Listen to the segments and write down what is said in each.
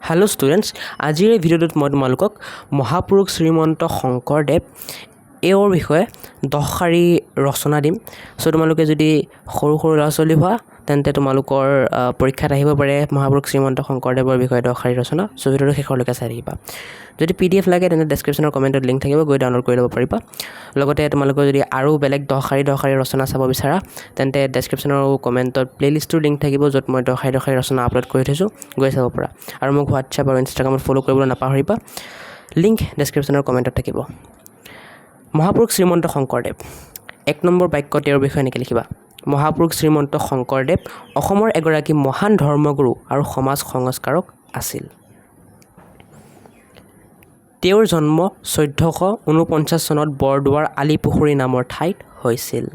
Hello' students, আজিৰ এই ভিডিঅ'টোত মই তোমালোকক মহাপুৰুষ শ্ৰীমন্ত শংকৰদেৱ এওঁৰ বিষয়ে 10 শাৰী ৰচনা দিম। চ' তোমালোকে যদি সৰু ল'ৰা ছোৱালী হোৱা তেন্তে তোমালোকৰ পৰীক্ষাত আহিব পাৰে মহাপুৰুষ শ্ৰীমন্ত শংকৰদেৱৰ বিষয়ে 10 শাৰী ৰচনা। চ' ভিডিঅ'টো শেষলৈকে চাই থাকিবা। যদি PDF লাগে তেন্তে ডেছক্ৰিপশ্যনৰ কমেণ্টত লিংক থাকিব, গৈ ডাউনলোড কৰি ল'ব পাৰিবা। লগতে তোমালোকে যদি আৰু বেলেগ 10 শাৰী ৰচনা চাব বিচাৰা তেন্তে ডেছক্ৰিপশ্যনৰ কমেণ্টত প্লে'লিষ্টটোৰ লিংক থাকিব, য'ত মই 10 শাৰী ৰচনা আপলোড কৰি থৈছোঁ, গৈ চাব পাৰা। আৰু মোক হোৱাটছআপ আৰু ইনষ্টাগ্ৰামত ফ'ল' কৰিবলৈ নাপাহৰিবা, লিংক ডেছক্ৰিপশ্যনৰ কমেণ্টত থাকিব। মহাপুৰুষ শ্ৰীমন্ত শংকৰদেৱ। 1 নম্বৰ বাক্য তেওঁৰ বিষয়ে এনেকৈ লিখিবা: মহাপুৰুষ শ্ৰীমন্ত শংকৰদেৱ অসমৰ এগৰাকী মহান ধৰ্মগুৰু আৰু সমাজ সংস্কাৰক আছিল। তেওঁৰ জন্ম 1449 চনত বৰদোৱাৰ আলিপুখুৰী নামৰ ঠাইত হৈছিল।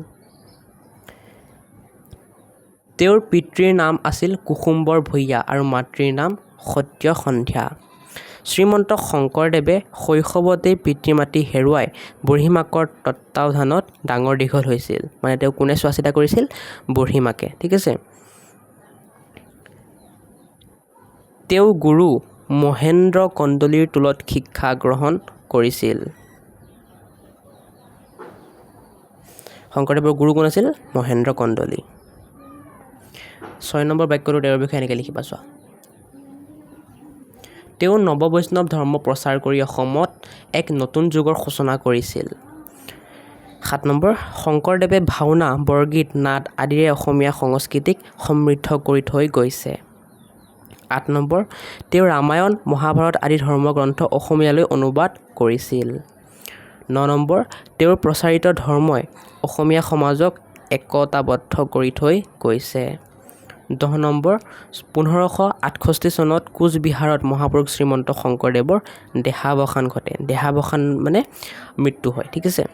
তেওঁৰ পিতৃৰ নাম আছিল কুসুম্বৰ ভূঞা আৰু মাতৃৰ নাম সত্যসন্ধ্যা। শ্ৰীমন্ত শংকৰদেৱে শৈশৱতেই পিতৃ মাতৃ হেৰুৱাই বুঢ়ীমাকৰ তত্বাৱধানত ডাঙৰ দীঘল হৈছিল। মানে তেওঁ কোনে চোৱা চিতা কৰিছিল? বুঢ়ীমাকে। ঠিক আছে। তেওঁ গুৰু মহেন্দ্ৰ কন্দলীৰ টোলত শিক্ষা গ্ৰহণ কৰিছিল। শংকৰদেৱৰ গুৰু কোন আছিল? মহেন্দ্ৰ কন্দলী। 6 নম্বৰ বাক্যটো তেওঁৰ বিষয়ে এনেকৈ লিখিবা চোৱা: তেওঁ নৱবৈষ্ণৱ ধৰ্ম প্ৰচাৰ কৰি অসমত এক নতুন যুগৰ সূচনা কৰিছিল। 7 নম্বৰ, শংকৰদেৱে ভাওনা, বৰগীত, নাট আদিৰে অসমীয়া সংস্কৃতিক সমৃদ্ধ কৰি থৈ গৈছে। 8 নম্বৰ, তেওঁ ৰামায়ণ, মহাভাৰত আদি ধৰ্মগ্ৰন্থ অসমীয়ালৈ অনুবাদ কৰিছিল। 9 নম্বৰ, তেওঁৰ প্ৰচাৰিত ধৰ্মই অসমীয়া সমাজক একতাবদ্ধ কৰি থৈ গৈছে। 10 নম্বৰ, 1568 চনত কোচবিহাৰত মহাপুৰুষ শ্ৰীমন্ত শংকৰদেৱৰ দেহাৱসান ঘটে। দেহাৱসান মানে মৃত্যু হয়। ঠিক আছে।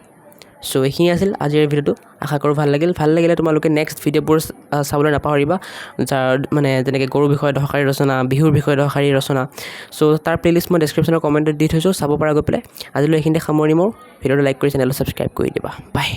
চ' এইখিনি আছিল আজিৰ ভিডিঅ'টো। আশা কৰোঁ ভাল লাগিলে তোমালোকে নেক্সট ভিডিঅ'বোৰ চাবলৈ নাপাহৰিবা, যাৰ মানে যেনেকৈ গৰুৰ বিষয়ে 10 শাৰী ৰচনা, বিহুৰ বিষয়ে 10 শাৰী ৰচনা। চ' তাৰ প্লে'লিষ্ট মই ডেছক্ৰিপশ্যনৰ কমেণ্টত দি থৈছোঁ, চাব পৰা গৈ পেলাই। আজিলৈ এইখিনিতে সামৰণি মাৰোঁ। ভিডিঅ'টো লাইক কৰি চেনেলটো ছাবস্ক্ৰাইব কৰি দিবা। বাই।